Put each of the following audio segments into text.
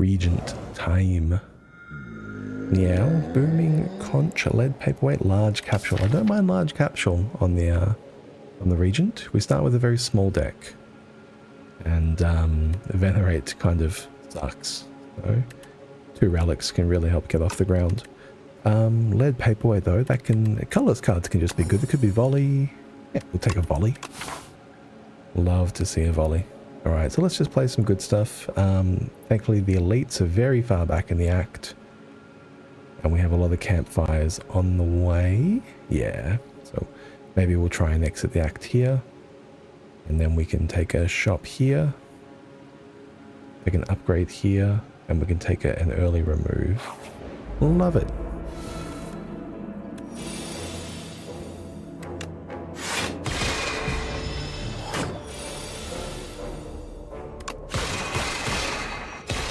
Regent time. Yeah, booming conch, lead paperweight, large capsule. I don't mind large capsule on the Regent. We start with a very small deck, and Venerate kind of sucks. So 2 relics can really help get off the ground. Lead paperweight though, that can colorless cards can just be good. It could be volley. Yeah, we'll take a volley. Love to see a volley. All right, so let's just play some good stuff. Thankfully, the elites are very far back in the act. And we have a lot of campfires on the way. Yeah, so maybe we'll try and exit the act here. And then we can take a shop here. We can upgrade here. And we can take an early remove. Love it.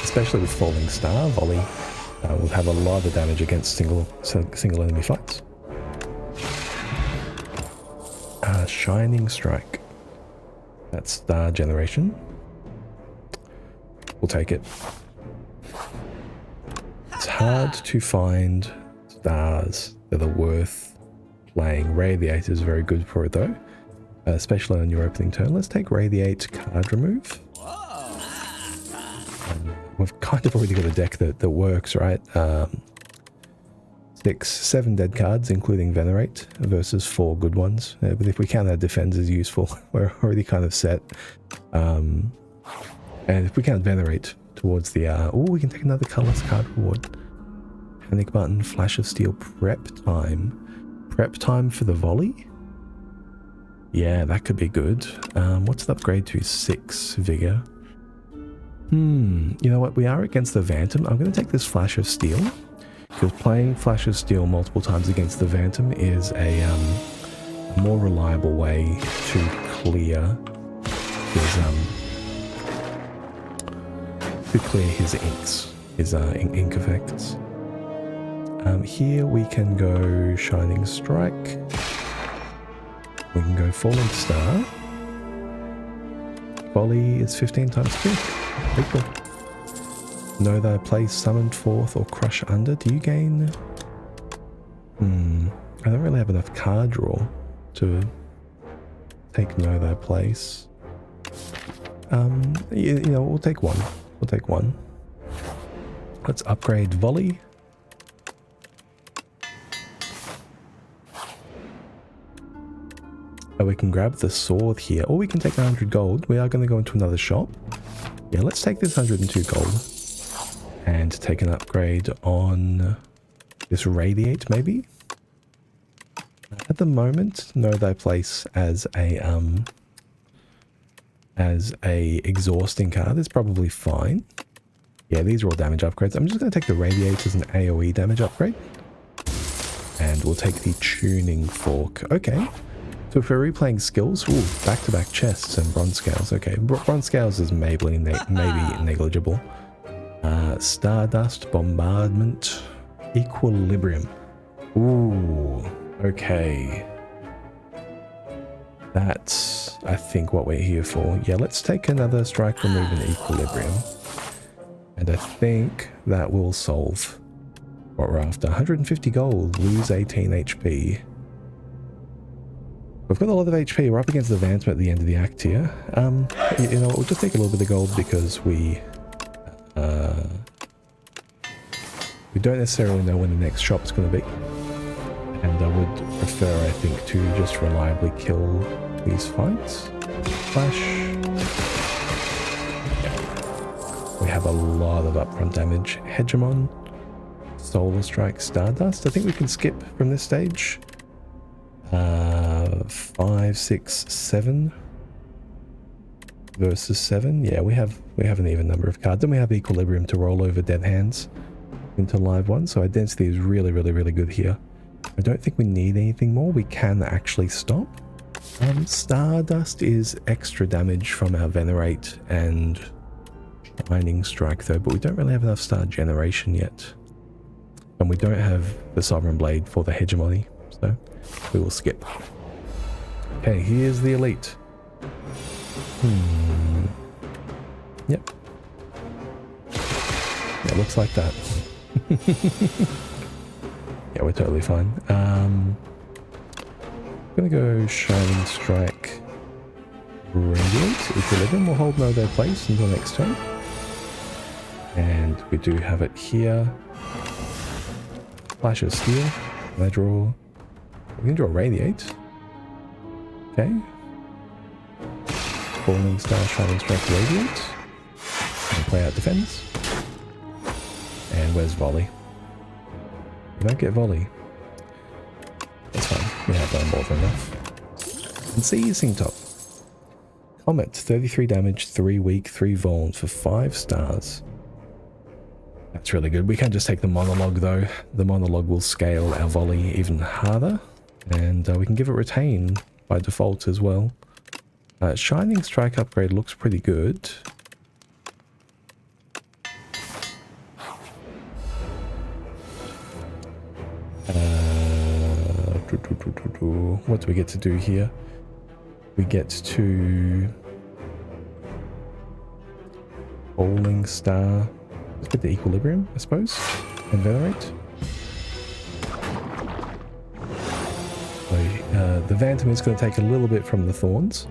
Especially with Falling Star, volley will have a lot of damage against single enemy fights. Shining Strike. That's star generation. We'll take it. It's hard to find stars that are worth playing. Radiate is very good for it though, especially on your opening turn. Let's take Radiate card remove. We've kind of already got a deck that works, right? 7 dead cards, including Venerate, versus 4 good ones. But if we count our defense as useful, we're already kind of set. And if we count Venerate towards the... we can take another colorless card reward. Panic button, Flash of Steel, Prep time. Prep time for the volley? Yeah, that could be good. What's the upgrade to? 6 Vigor. You know what? We are against the Phantom. I'm going to take this Flash of Steel, because playing Flash of Steel multiple times against the Phantom is a more reliable way to clear his inks, his ink effects. Here we can go Shining Strike. We can go Falling Star. Volley is 15 times 2. Very cool. Know thy place, summoned forth, or crush under. Do you gain... I don't really have enough card draw to take Know thy place. You know, we'll take one. We'll take one. Let's upgrade Volley. We can grab the sword here, or we can take 100 gold. We are going to go into another shop. Yeah, let's take this 102 gold and take an upgrade on this Radiate, maybe. At the moment, Know thy place as a exhausting card is probably fine. Yeah, these are all damage upgrades. I'm just going to take the Radiate as an AoE damage upgrade, and we'll take the Tuning Fork. Okay. So if we're replaying skills, back-to-back chests and bronze scales. Okay, bronze scales is maybe negligible. Stardust, bombardment, equilibrium. Ooh, okay. That's, I think, what we're here for. Yeah, let's take another strike, remove, and equilibrium. And I think that will solve what we're after. 150 gold, lose 18 HP. We've got a lot of HP. We're up against the Phantom at the end of the act here. You know what, we'll just take a little bit of gold because we don't necessarily know when the next shop's going to be. And I would prefer, I think, to just reliably kill these fights. Flash. Yeah. We have a lot of upfront damage. Hegemon. Solar Strike, Stardust. I think we can skip from this stage. 5, 6, 7 versus 7. Yeah, we have an even number of cards. Then we have Equilibrium to roll over dead hands into live ones. So our density is really, really, really good here. I don't think we need anything more. We can actually stop. Stardust is extra damage from our Venerate and Shining Strike though, but we don't really have enough star generation yet. And we don't have the Sovereign Blade for the hegemony, so we will skip. Okay, here's the elite. Yep. It looks like that. Yeah, we're totally fine. I'm gonna go Shining Strike, Radiate, Equilibrium. We'll hold no their place until next turn. And we do have it here. Flash of Steel. Can I draw? We can draw Radiate. Okay. Falling Star, Shining Strike, Radiate. And play out Defense. And where's Volley? We don't get Volley. That's fine. We have more than enough. And Seizing Top. Comet, 33 damage, 3 weak, 3 vuln for 5 stars. That's really good. We can't just take the monologue though. The monologue will scale our Volley even harder. And we can give it Retain by default as well. Shining Strike upgrade looks pretty good. What do we get to do here? We get to Falling Star. Let's get the Equilibrium, I suppose, and Venerate. So the Phantom is going to take a little bit from the Thorns.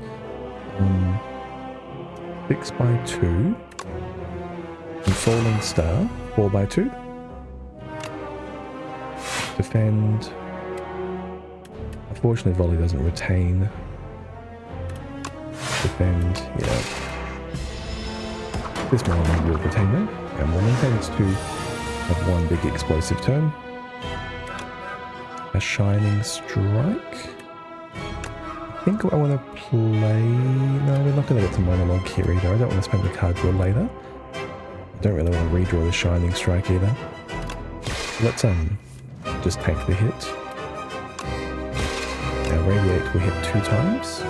6 by 2. And Falling Star, 4 by 2. Defend. Unfortunately, Volley doesn't retain. Defend, yeah. This monologue will retain though, and we'll maintain its 2 have 1 big explosive turn. A Shining Strike. I think I want to play... No, we're not going to get to monologue here either. I don't want to spend the card draw later. I don't really want to redraw the Shining Strike either. Let's just take the hit. Now Radiate will hit 2 times.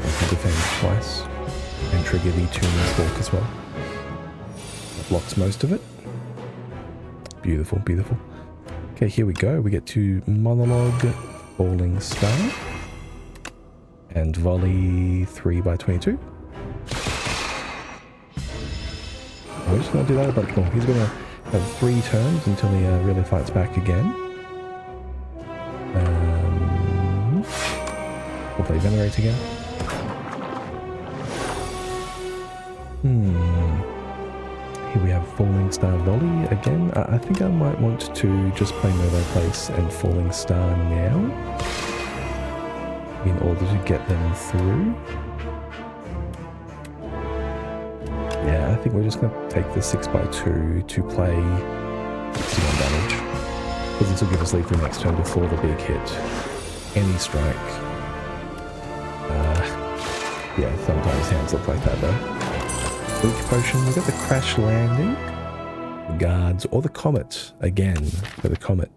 I can defend twice. And trigger the Tuner's Walk as well. That blocks most of it. Beautiful, beautiful. Okay, here we go. We get to Monologue, Falling Star, and Volley 3 by 22. We're just going to do that a bunch more. He's going to have 3 turns until he really fights back again. We'll play Venerate again. Here we have Falling Star Volley again. I think I might want to just play Novo Place and Falling Star now in order to get them through. Yeah, I think we're just going to take the 6 by 2 to play 61 damage. Because this will give us lead for the next turn before the big hit. Any strike. Yeah, sometimes hands look like that though. Weak Potion, we've got the Crash Landing, the Guards, or the Comet, again, for the Comet.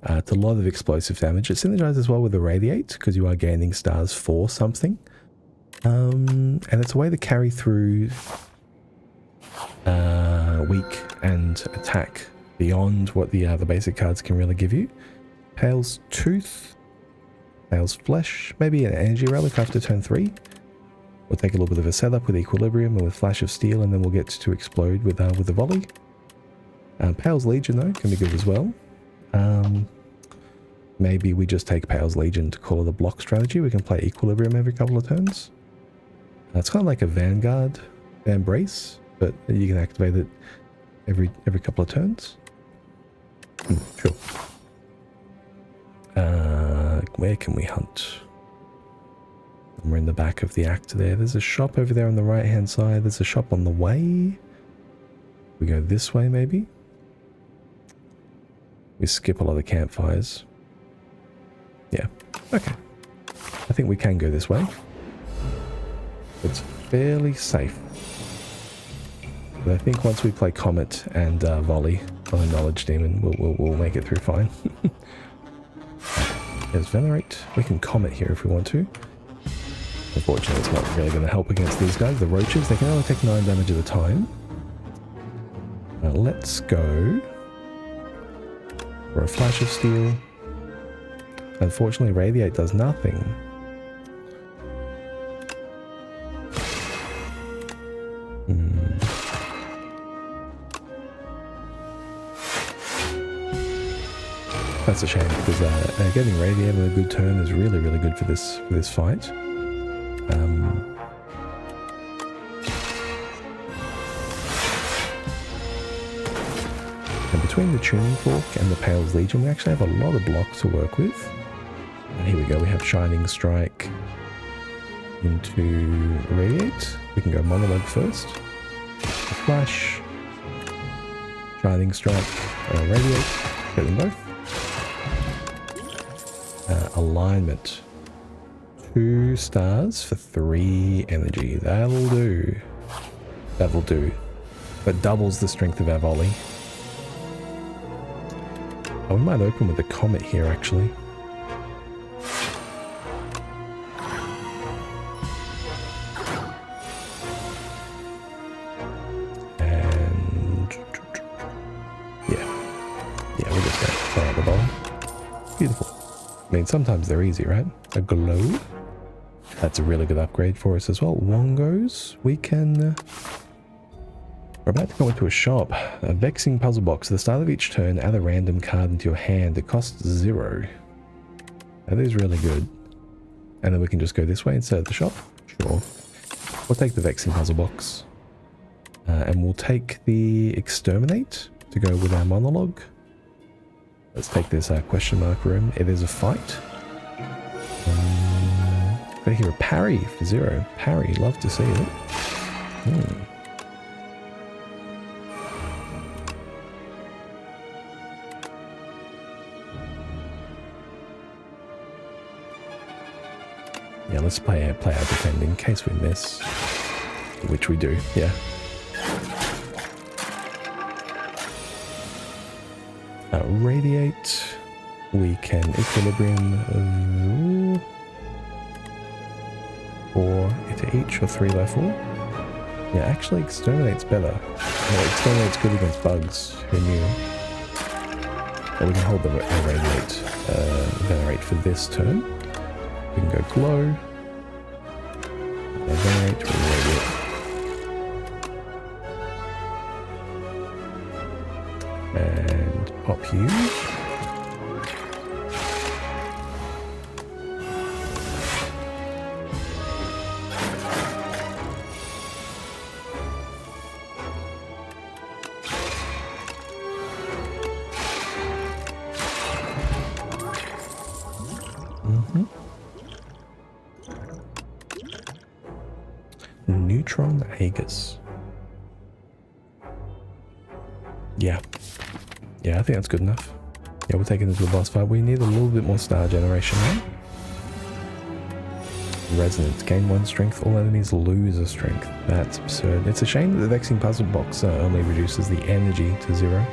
It's a lot of explosive damage. It synergizes as well with the Radiate, because you are gaining stars for something. And it's a way to carry through weak and attack beyond what the basic cards can really give you. Pale's Tooth, Pale's Flesh, maybe an Energy Relic after turn 3. We'll take a little bit of a setup with Equilibrium and with Flash of Steel, and then we'll get to explode with the Volley. Pale's Legion though can be good as well. Maybe we just take Pale's Legion to call it a block strategy. We can play Equilibrium every couple of turns. It's kind of like a Vanguard Embrace, but you can activate it every couple of turns. Sure. Where can we hunt? We're in the back of the act there. There's a shop over there on the right hand side. There's a shop on the way. We go this way maybe. We skip a lot of campfires. Yeah, okay. I think we can go this way. It's fairly safe. But I think once we play Comet and Volley on a Knowledge Demon, we'll make it through fine. There's Venerate. We can Comet here if we want to. Unfortunately, it's not really going to help against these guys. The Roaches, they can only take 9 damage at a time. Let's go for a Flash of Steel. Unfortunately, Radiate does nothing. That's a shame because getting radiated with a good turn is really, really good for this fight. And between the Tuning Fork and the Pale's Legion, we actually have a lot of blocks to work with. And here we go, we have Shining Strike into Radiate. We can go Monologue first. Flash. Shining Strike, Radiate. Get them both. Alignment. 2 stars for 3 energy. That'll do. That'll do. That doubles the strength of our volley. Oh, we might open with the Comet here, actually. And... Yeah, we'll just go throw out the volley. Beautiful. I mean, sometimes they're easy, right? A glow. That's a really good upgrade for us as well. Wongos. We can... We're about to go into a shop. A Vexing Puzzle Box. At the start of each turn, add a random card into your hand. It costs 0. That is really good. And then we can just go this way instead of the shop. Sure. We'll take the Vexing Puzzle Box. And we'll take the Exterminate to go with our monologue. Let's take this question mark room. It is a fight. Got here a parry for 0. Parry, love to see it. Yeah, let's play our defend in case we miss. Which we do, yeah. Radiate. We can Equilibrium 4 into each, or 3 by 4. Yeah, actually Exterminate's better. No, Exterminate's good against bugs. Who knew? And we can hold the Radiate, Venerate for this turn. We can go Glow. Venerate, Radiate. And pop you. Neutron Aegis. Yeah, I think that's good enough. Yeah, we'll take it into the boss fight. We need a little bit more star generation now. Resonance. Gain 1 strength. All enemies lose a strength. That's absurd. It's a shame that the Vexing Puzzle Box only reduces the energy to 0.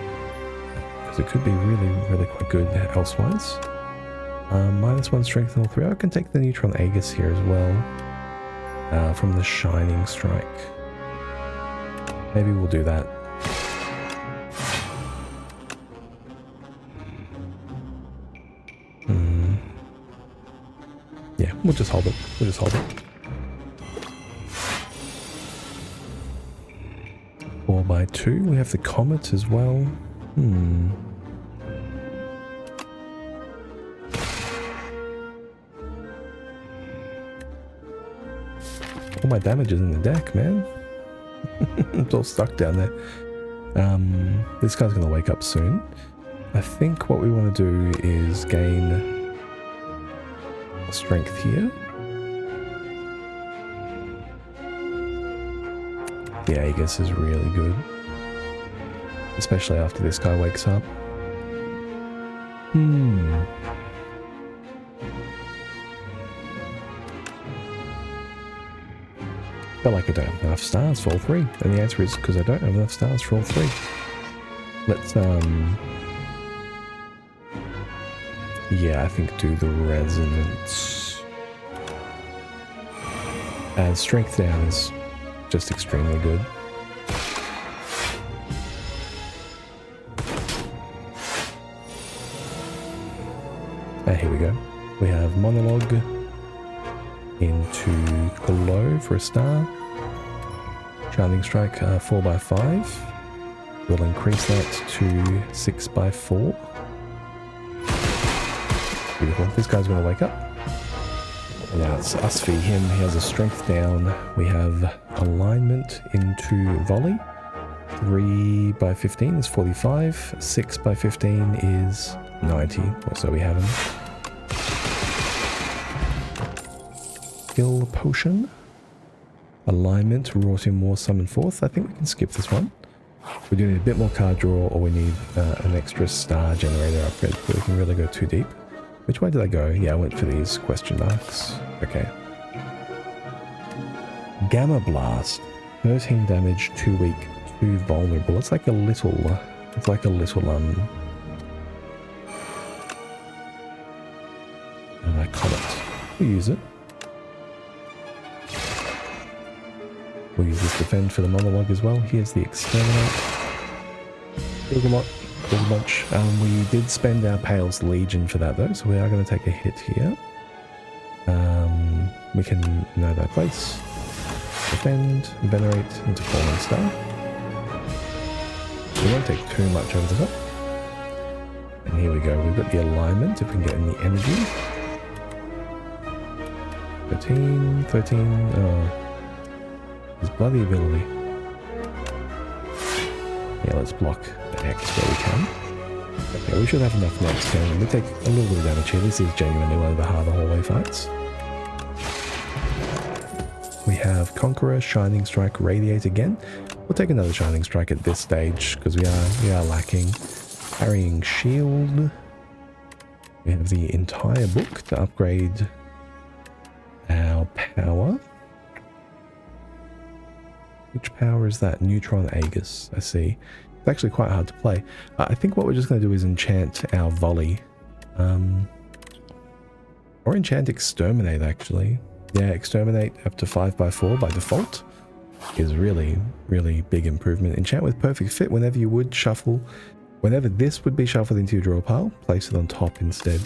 Because it could be really, really quite good elsewise. -1 strength and all 3. I can take the Neutron Aegis here as well. From the Shining Strike. Maybe we'll do that. Yeah, we'll just hold it. We'll just hold it. 4 by 2. We have the Comet as well. All my damage is in the deck, man. It's all stuck down there. This guy's going to wake up soon. I think what we want to do is gain strength here. The Aegis is really good. Especially after this guy wakes up. Feel like I don't have enough stars for all 3. And the answer is because I don't have enough stars for all 3. Let's, yeah, I think do the Resonance. And strength down is just extremely good. And here we go. We have Monologue into Glow for a star. Shining Strike 4 by 5. We'll increase that to 6 by 4. Beautiful. This guy's going to wake up. Now it's us v him. He has a strength down. We have alignment into volley. 3 by 15 is 45. 6 by 15 is 90. So we have him. Skill potion. Alignment, wrought in war, summon forth. I think we can skip this one. We do need a bit more card draw, or we need an extra star generator upgrade before we can really go too deep. Which way did I go? Yeah, I went for these question marks. Okay. Gamma Blast. 13 damage, 2 weak, 2 vulnerable. It's like a little comet. We'll use it. We'll use this defend for the monologue as well. Here's the exterminate. There's a lot. There's a bunch. We did spend our Pale's Legion for that though, so we are going to take a hit here. We can know that place. Defend, venerate into Falling Star. We won't take too much over the top. And here we go. We've got the alignment if we can get any energy. 13. Oh. His bloody ability. Yeah, let's block the X where we can. Okay, we should have enough next turn. We take a little bit of damage here. This is genuinely one of the harder hallway fights. We have Conqueror, Shining Strike, Radiate again. We'll take another Shining Strike at this stage because we are lacking. Carrying Shield. We have the entire book to upgrade our power. Which power is that? Neutron Aegis, I see. It's actually quite hard to play. I think what we're just going to do is enchant our volley. Or enchant Exterminate, actually. Yeah, Exterminate up to 5x4 by default is really, really big improvement. Enchant with Perfect Fit whenever you would shuffle. Whenever this would be shuffled into your draw pile, place it on top instead.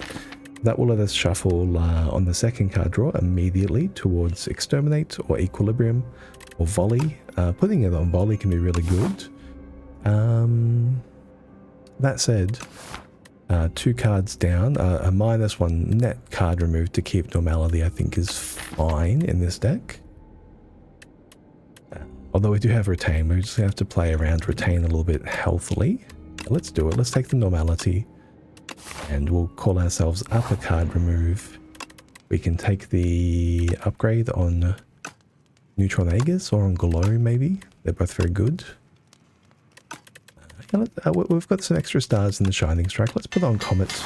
That will let us shuffle on the second card draw immediately towards Exterminate or Equilibrium or Volley. Putting it on Volley can be really good. That said, 2 cards down, a -1 net card removed to keep normality I think is fine in this deck. Although we do have Retain, we just have to play around Retain a little bit healthily. Let's do it. Let's take the normality and we'll call ourselves up a card remove. We can take the upgrade on Neutron Aegis or on Glow maybe. They're both very good. We've got some extra stars in the Shining Strike. Let's put on Comet.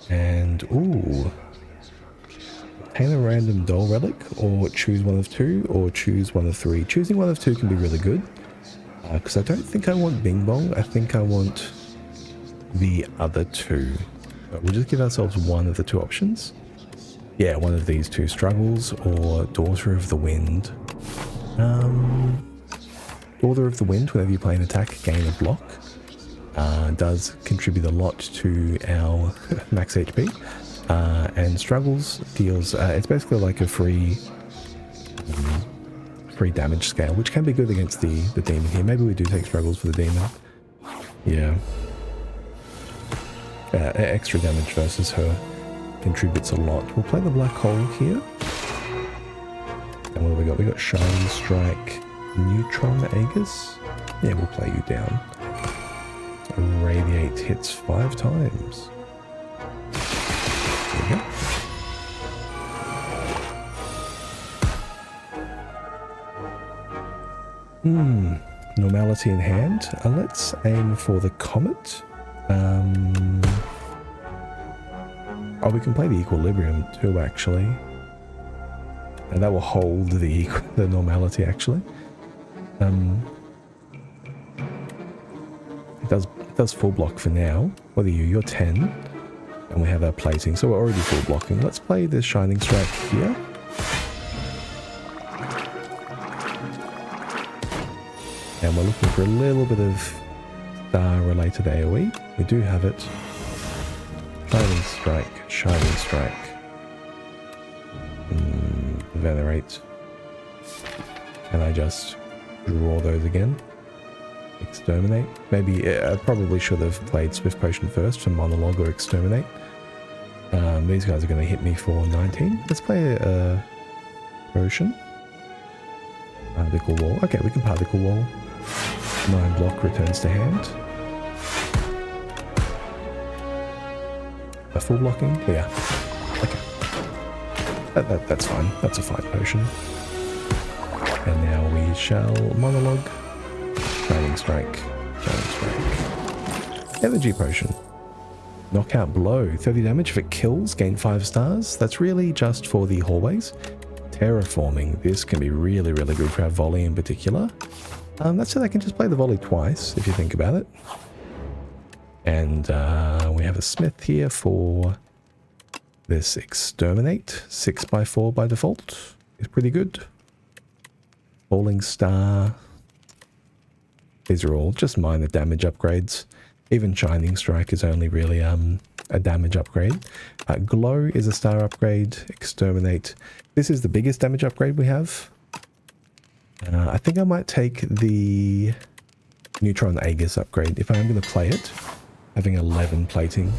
And, ooh. Obtain a random Doll Relic, or choose one of 2, or choose one of 3. Choosing one of 2 can be really good. Because I don't think I want Bing Bong. I think I want the other 2. But we'll just give ourselves one of the 2 options. Yeah, one of these 2. Struggles or Daughter of the Wind. Daughter of the Wind, whenever you play an attack, gain a block. Does contribute a lot to our max HP. And Struggles deals, it's basically like a free damage scale, which can be good against the demon here. Maybe we do take Struggles for the demon. Yeah. Extra damage versus her contributes a lot. We'll play the Black Hole here. And what have we got? We got Shining Strike, Neutron Aegis. Yeah, we'll play you down. Radiate hits 5 times. There we go. Normality in hand. Let's aim for the Comet. Oh, we can play the Equilibrium too, actually. And that will hold the normality, actually. It does full block for now. What are you? You're 10. And we have our plating, so we're already full blocking. Let's play the Shining Strike here. And we're looking for a little bit of star-related AoE. We do have it. Shining Strike, Shining Strike. Venerate. Can I just draw those again? Exterminate. Maybe I probably should have played Swift Potion first for Monologue or Exterminate. These guys are going to hit me for 19. Let's play a potion. Particle wall. Okay, we can particle wall. 9 block returns to hand. A full blocking? Oh, yeah. Okay. That's fine. That's a fine potion. And now we shall monologue. Shining strike. Shining strike. Energy potion. Knockout blow. 30 damage if it kills. Gain 5 stars. That's really just for the hallways. Terraforming. This can be really, really good for our volley in particular. That's so they can just play the volley twice, if you think about it. And we have a smith here for this exterminate. 6x4 by default is pretty good. Falling star. These are all just minor damage upgrades. Even shining strike is only really a damage upgrade. Glow is a star upgrade. Exterminate. This is the biggest damage upgrade we have. I think I might take the Neutron Aegis upgrade if I'm going to play it. Having 11 plating.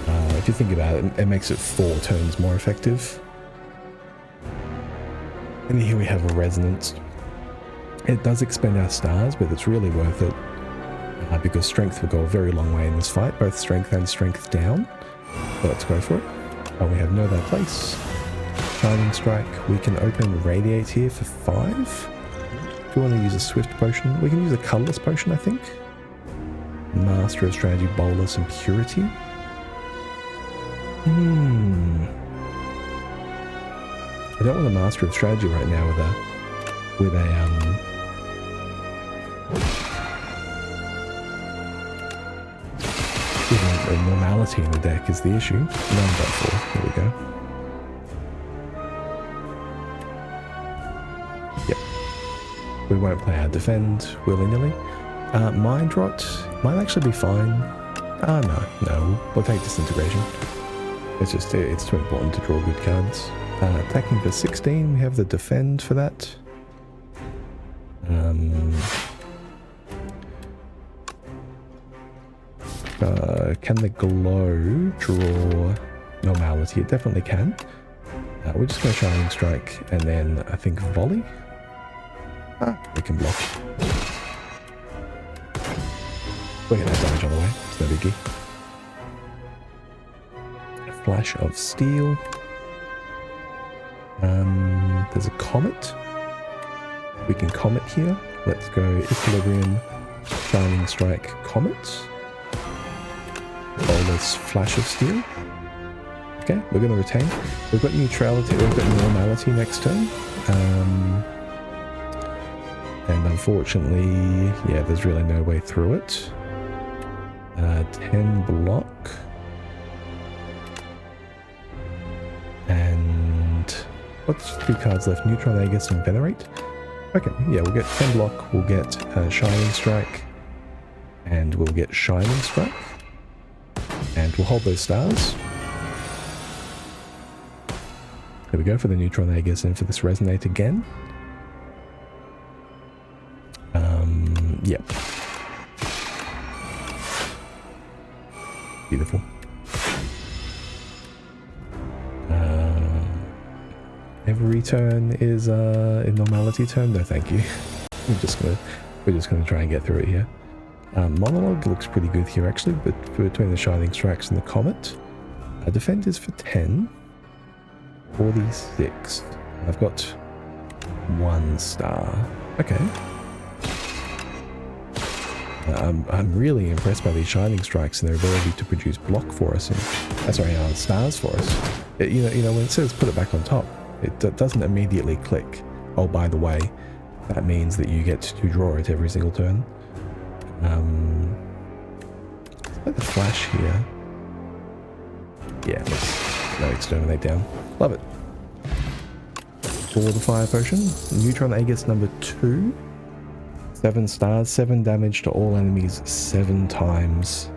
If you think about it, it makes it 4 turns more effective. And here we have a resonance. It does expend our stars, but it's really worth it. Because strength will go a very long way in this fight, both strength and strength down. So let's go for it. Oh, we have Know Thy Place. Shining Strike. We can open Radiate here for 5. If you want to use a Swift Potion, we can use a Colorless Potion, I think. Master of Strategy, Boldness, and Purity. I don't want a Master of Strategy right now with a normality in the deck is the issue. 9.4. There we go. Yep. We won't play our defend willy-nilly. Mind Rot might actually be fine. No. We'll take Disintegration. It's too important to draw good cards. Attacking for 16. We have the defend for that. Can the glow draw normality? It definitely can. We're just going to Shining Strike and then I think volley. We can block. We're going to have damage on the way. It's no biggie. Flash of Steel. There's a Comet. We can Comet here. Let's go Equilibrium, Shining Strike, Comet. Boldness, Flash of Steel. Okay, we're going to retain. We've got neutrality, we've got normality next turn. And unfortunately, yeah, there's really no way through it. 10 block. And what's 2 cards left? Neutron Aegis and Venerate. Okay, yeah, we'll get 10 block, we'll get Shining Strike, and we'll get Shining Strike. And we'll hold those stars. There we go for the Neutron Aegis and for this Resonate again. Yep. Beautiful. Every turn is in normality turn. No, thank you. we're just gonna try and get through it here. Monologue looks pretty good here actually, but between the Shining Strikes and the Comet. Defend is for 10. 46. I've got 1 star. Okay. I'm really impressed by these Shining Strikes and their ability to produce block for us and stars for us. You know when it says put it back on top, it doesn't immediately click. Oh, by the way, that means that you get to draw it every single turn. Let's play the Flash here. Yeah, let's go Exterminate down. Love it. For the Fire Potion, Neutron Aegis number 2. 7 stars, 7 damage to all enemies 7 times.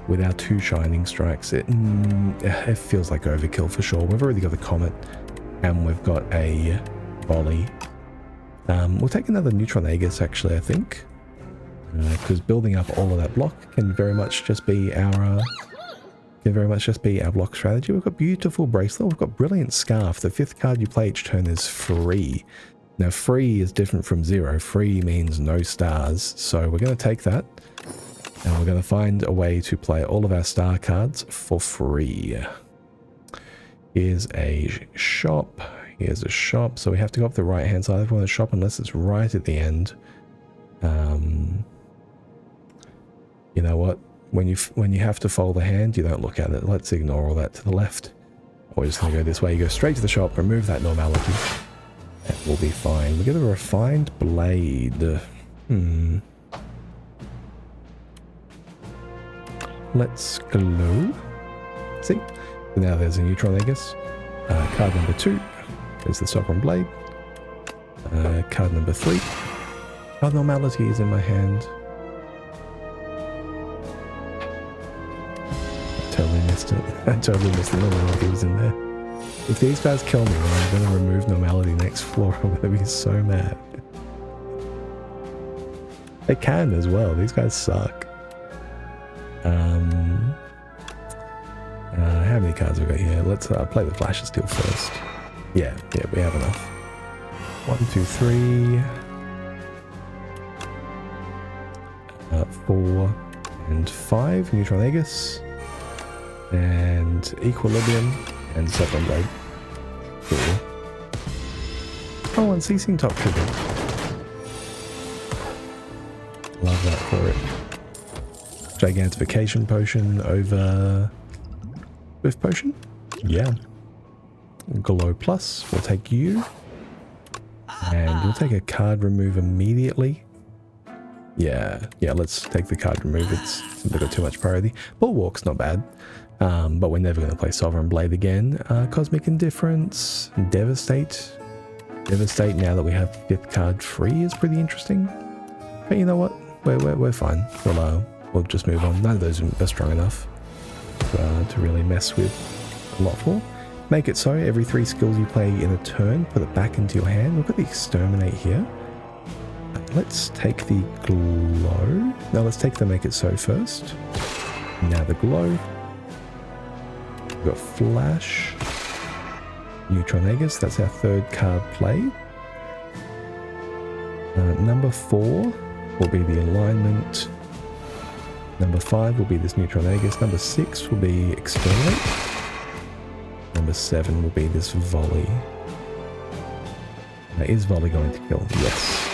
With our 2 Shining Strikes, it feels like overkill for sure. We've already got the Comet, and we've got a volley. We'll take another Neutron Aegis actually, I think. Because building up all of that block can very much just be our can very much just be our block strategy. We've got Beautiful Bracelet. We've got Brilliant Scarf. The 5th card you play each turn is free. Now, free is different from 0. Free means no stars. So we're going to take that. And we're going to find a way to play all of our star cards for free. Here's a shop. Here's a shop. So we have to go up the right-hand side of the shop unless it's right at the end. You know what? When you have to fold the hand, you don't look at it. Let's ignore all that to the left. We're just going to go this way. You go straight to the shop, remove that normality. That will be fine. We get a refined blade. Let's glow. See? So now there's a neutron Aegis. Card number 2 is the Sovereign Blade. Card number 3. Oh, normality is in my hand. Totally missed it. I totally missed the normality was in there. If these guys kill me when I'm going to remove normality next floor, I'm going to be so mad. They can as well. These guys suck. How many cards have we got here? Let's play the Flash of Steel first. Yeah, we have enough. 1, 2, 3. 4 and 5. Neutron Aegis. And Equilibrium. And Sovereign Blade. Cool. Oh, and Ceasing Top Trigger. Love that for it. Gigantification Potion over Swift Potion? Yeah. Glow Plus, we'll take you. And we'll take a card remove immediately. Yeah, let's take the card remove. It's simply got too much priority. Bulwark's not bad. But we're never going to play Sovereign Blade again. Cosmic Indifference, Devastate. Devastate now that we have 5th card free is pretty interesting. But you know what? We're fine. We'll just move on. None of those are strong enough to really mess with a lot for. Make it so every 3 skills you play in a turn, put it back into your hand. We've got the Exterminate here. Let's take the Glow. No, let's take the Make It So first. Now the Glow. We've got Flash. Neutron Aegis, that's our 3rd card play. Number 4 will be the Alignment. Number 5 will be this Neutron Aegis. Number 6 will be Exterminate. Number 7 will be this Volley. Now, is Volley going to kill? Yes.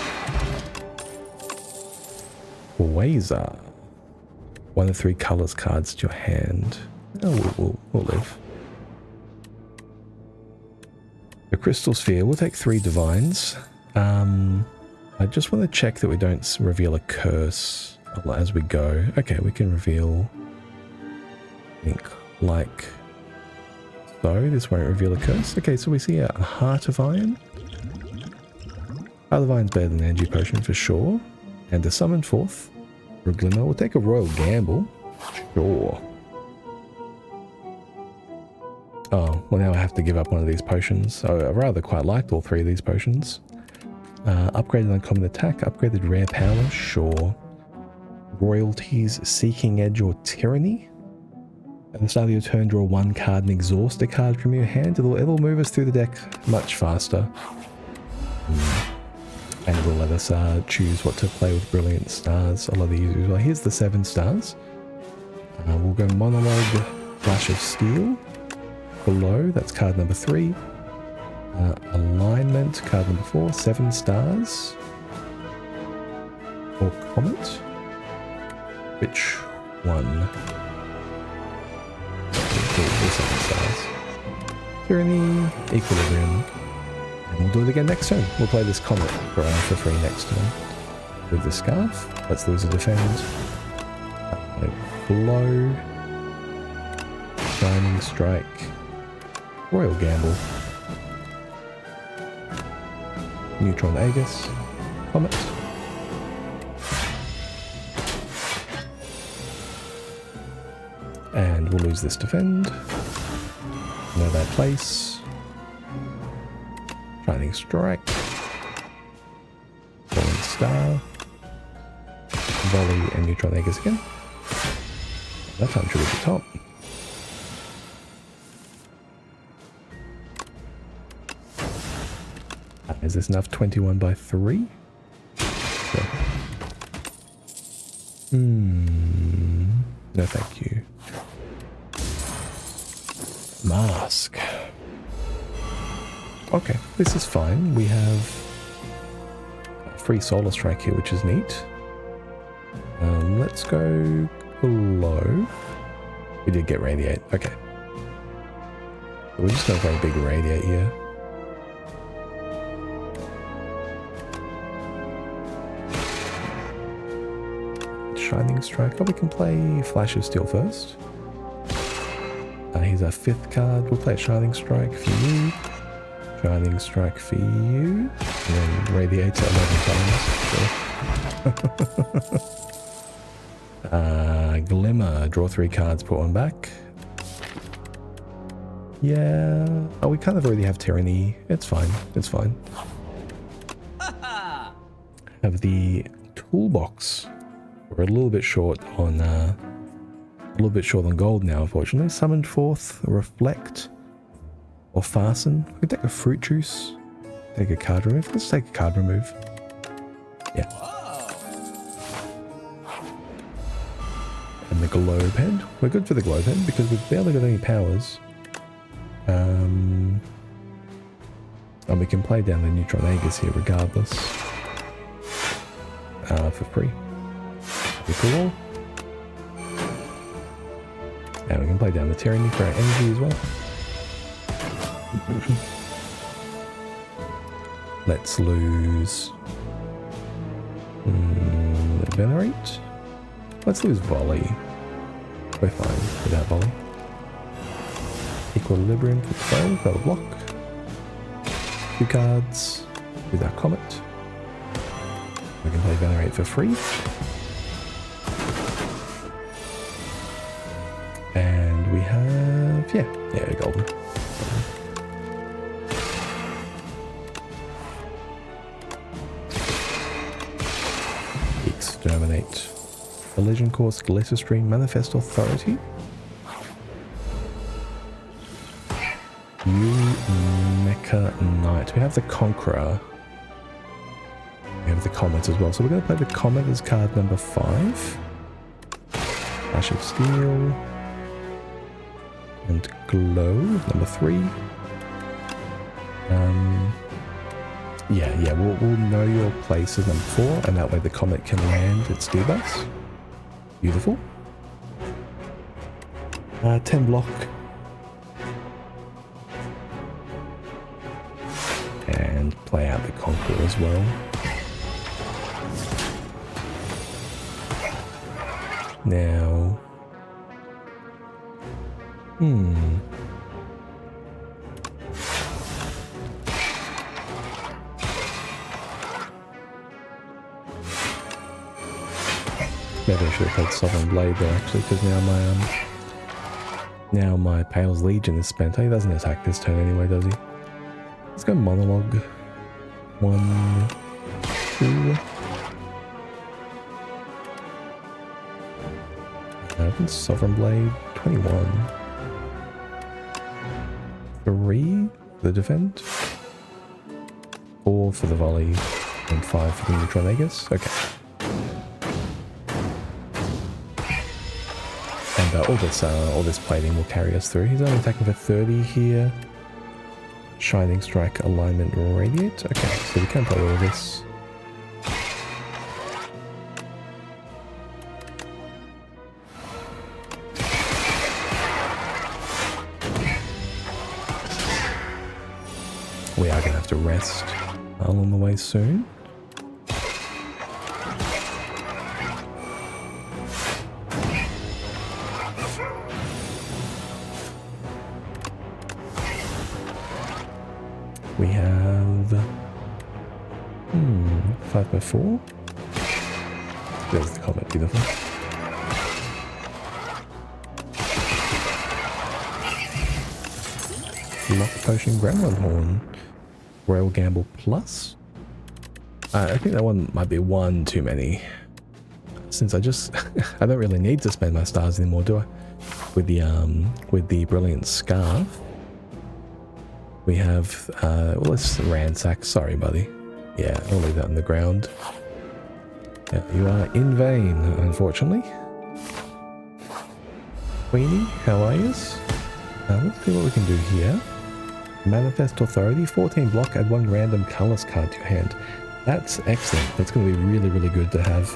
Wazer. 1 of 3 colors cards to your hand. Oh, we'll live. The Crystal Sphere. We'll take 3 Divines. I just want to check that we don't reveal a curse as we go. Okay, we can reveal, I think, like so. This won't reveal a curse. Okay, so we see a Heart of Iron. Heart of Iron's better than Energy Potion for sure. And a Summon Forth for a Glimmer. We'll take a Royal Gamble. Sure. Oh, well now I have to give up one of these potions. I rather quite liked all 3 of these potions. Upgraded Uncommon Attack, upgraded Rare Power, sure. Royalties, Seeking Edge or Tyranny. At the start of your turn, draw 1 card and exhaust a card from your hand. It'll move us through the deck much faster. And it'll let us choose what to play with Brilliant Stars. A lot of these as well. Here's the 7 stars. We'll go Monologue, Flash of Steel. Below, that's card number 3. Alignment, card number 4, 7 stars. Or Comet. Which one? All 7 stars. Tyranny, Equilibrium. And we'll do it again next turn. We'll play this Comet for 3 next turn. With the Scarf, let's lose a defend. Blow. Shining Strike. Royal Gamble. Neutron Aegis. Comet. And we'll lose this defend. Know that place. Shining Strike. Falling Star. Volley and Neutron Aegis again. That time should be at the top. Is this enough? 21 by 3? Sure. No thank you. Mask. Okay, this is fine. We have a free solar strike here, which is neat. Let's go below. We did get radiate. Okay. We're just going to go big radiate here. Shining strike. Oh, we can play Flash of Steel first. Here's our 5th card. We'll play Shining Strike for you. Shining Strike for you. And then radiate at 11 times. Sure. Glimmer. Draw 3 cards, put 1 back. Yeah. Oh, we kind of already have Tyranny. It's fine. It's fine. Have the toolbox. We're a little bit short on gold now, unfortunately. Summoned forth, reflect, or fasten. We can take a fruit juice. Take a card remove. Let's take a card remove. Yeah. And the globe head. We're good for the globe head because we've barely got any powers. And we can play down the neutron Aegis here regardless. For free. Pretty cool. And we can play down the Tyranny for our energy as well. Let's lose Venerate. Let's lose Volley. We're fine without Volley. Equilibrium for 12, that'll block. 2 cards with our Comet. We can play Venerate for free. And we have, yeah, golden. Exterminate. Collision Course, Glitter Stream, Manifest Authority. You Mecha Knight. We have the Conqueror. We have the Comet as well. So we're going to play the Comet as card number 5. Flash of Steel. And Glow, number 3. Yeah, we'll know your place as number 4, and that way the Comet can land its debuffs. Beautiful. 10 block. And play out the Conqueror as well. Now... Maybe I should have played Sovereign Blade there actually, because now my Pale's Legion is spent. He doesn't attack this turn anyway, does he? Let's go Monologue. 1, 2. Open Sovereign Blade. 21. 3 for the defend. 4 for the volley. And 5 for the neutron Aegis. Okay. And all this plating will carry us through. He's only attacking for 30 here. Shining Strike, Alignment, Radiate. Okay, so we can play all of this. We are going to have to rest along the way soon. We have 5x4. There's the Comet, beautiful. Lock Potion, Gremlin Horn, Royal Gamble Plus. I think that one might be one too many. Since I don't really need to spend my stars anymore, do I? With the Brilliant Scarf. We have, well, let's ransack. Sorry, buddy. Yeah, I'll leave that on the ground. Yeah, you are in vain, unfortunately. Queenie, how are you? Let's see what we can do here. Manifest Authority, 14 block, add 1 random colorless card to your hand. That's excellent. That's going to be really, really good to have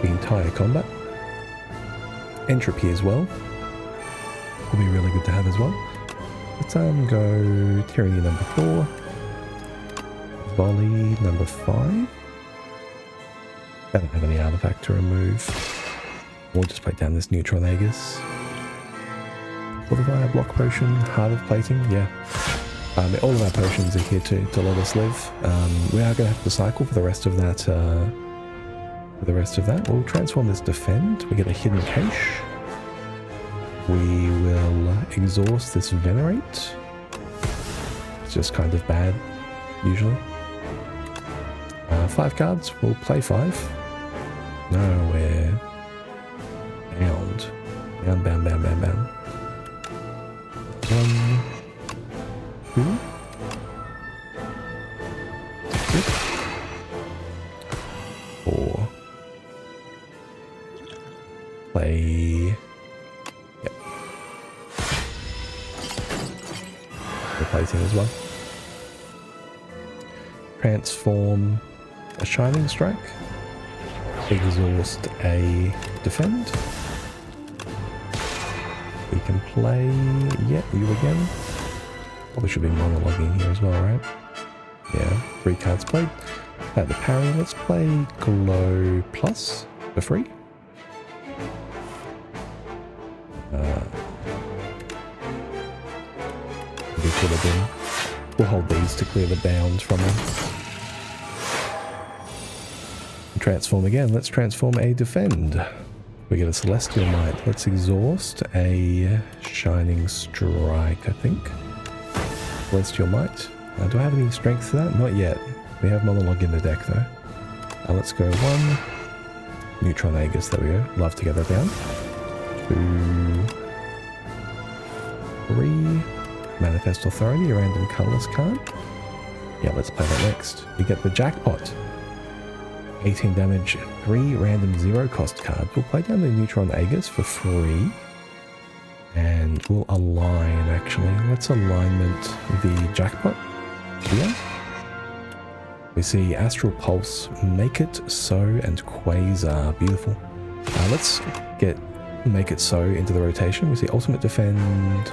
the entire combat. Entropy as well. Will be really good to have as well. Let's go Tyranny number 4. Volley number 5. I don't have any artifact to remove. We'll just play down this Neutron Aegis. Fortify, block potion, Heart of Plating, yeah. All of our potions are here to let us live. We are going to have to cycle for the rest of that. We'll transform this Defend. We get a Hidden Cache. We will exhaust this Venerate. It's just kind of bad, usually. 5 cards. We'll play 5. No, we're bound. Bound. 1, 2, 6, 4. Play. Yep. Replacing as well. Transform a Shining Strike. Exhaust a Defend. We can play, yeah, you again. Probably should be monologuing here as well, right? Yeah, 3 cards played. At the parry, let's play Glow Plus for free. This would have been. We'll hold these to clear the bound from them. Transform again. Let's transform a Defend. We get a Celestial Might. Let's exhaust a Shining Strike, I think. Celestial Might. Do I have any strength for that? Not yet. We have Monologue in the deck, though. Let's go 1. Neutron Aegis, there we go. Love to get that down. 2. 3. Manifest Authority, a random colorless card. Yeah, let's play that next. We get the Jackpot. 18 damage, 3 random 0 cost cards. We'll play down the Neutron Aegis for free. And we'll align, actually. Let's alignment the Jackpot here. We see Astral Pulse, Make It So, and Quasar. Beautiful. Let's get Make It So into the rotation. We see Ultimate Defend.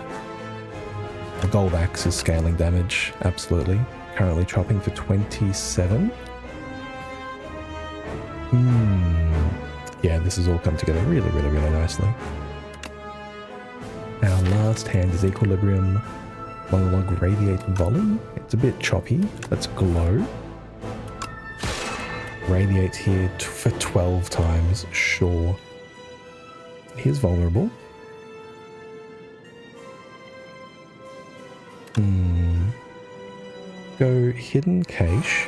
A Gold Axe is scaling damage, absolutely. Currently chopping for 27. Yeah, this has all come together really, really, really nicely. Our last hand is Equilibrium, Monologue, Radiate, Volley. It's a bit choppy. Let's Glow. Radiate here for 12 times, sure. Here's Vulnerable. Go Hidden Cache.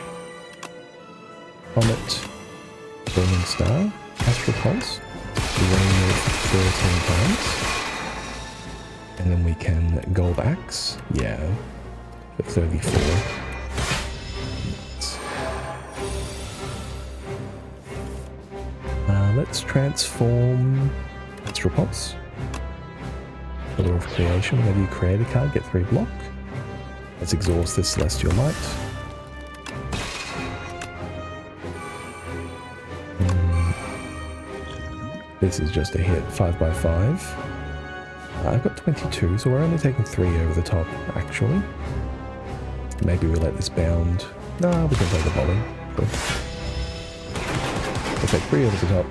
Comet. Burning Star, Astral Pulse, Rain 13 times, and then we can Gold Axe, yeah, for 34. Let's transform Astral Pulse. Pillar of Creation, whenever you create a card, get 3 block. Let's exhaust this Celestial Might. This is just a hit, 5x5. I've got 22, so we're only taking 3 over the top, actually. Maybe we let this bound. No, we can play the volley. Cool. We'll take 3 over the top.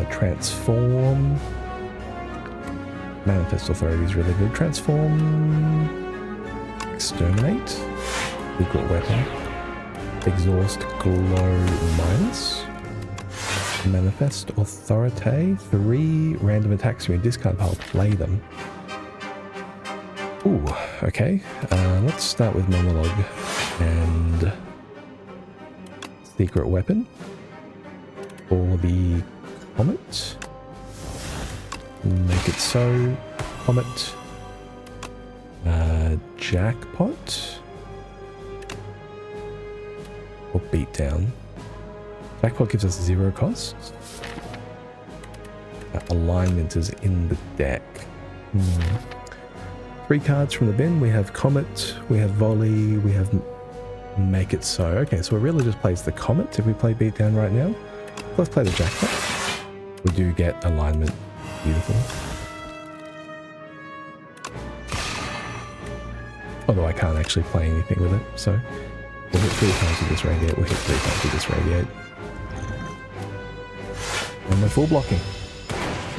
Transform. Manifest Authority is really good. Transform. Exterminate. Secret Weapon. Exhaust Glow Minus. Manifest Authority. 3 random attacks from your discard pile. Play them. Ooh, okay. Let's start with Monologue and Secret Weapon. For the Comet. Make It So. Comet. Jackpot or beatdown. Jackpot gives us 0 costs. Alignment is in the deck. 3 cards from the bin. We have Comet, we have Volley, we have Make It So. Okay, so it really just plays the Comet if we play beatdown right now. Let's play the Jackpot. We do get alignment. Beautiful. Although I can't actually play anything with it, so we'll hit 3 times with this radiate, we'll hit 3 times with this radiate. And we're full blocking.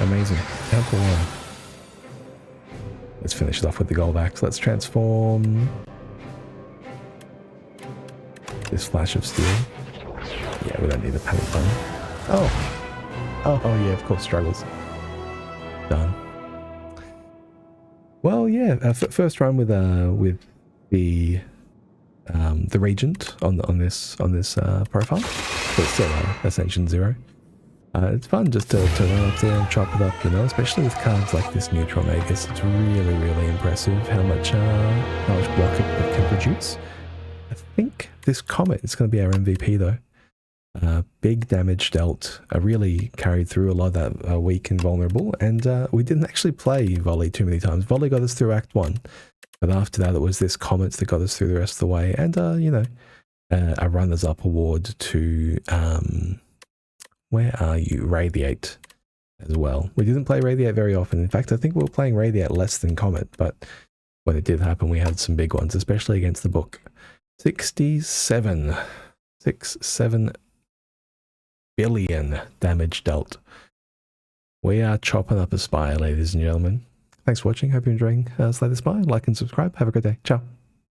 Amazing. Down to 1. Let's finish it off with the gold axe. Let's transform this Flash of Steel. Yeah, we don't need a panic button. Oh, yeah, of course, struggles. Done. Well, yeah, first run with the Regent on this profile, but still Ascension 0. It's fun just to run up there and chop it up, you know, especially with cards like this Neutron Aegis. It's really, really impressive how much block it can produce. I think this Comet is going to be our MVP though. Big damage dealt, really carried through a lot of that weak and vulnerable, and we didn't actually play Volley too many times. Volley got us through Act 1, but after that it was this Comet that got us through the rest of the way, and you know, a runners-up award to where are you? Radiate as well. We didn't play Radiate very often. In fact, I think we were playing Radiate less than Comet, but when it did happen, we had some big ones, especially against the book. 67 billion damage dealt. We are chopping up a Spire, ladies and gentlemen. Thanks for watching. Hope you're enjoying Slay the Spire. Like and subscribe. Have a good day. Ciao.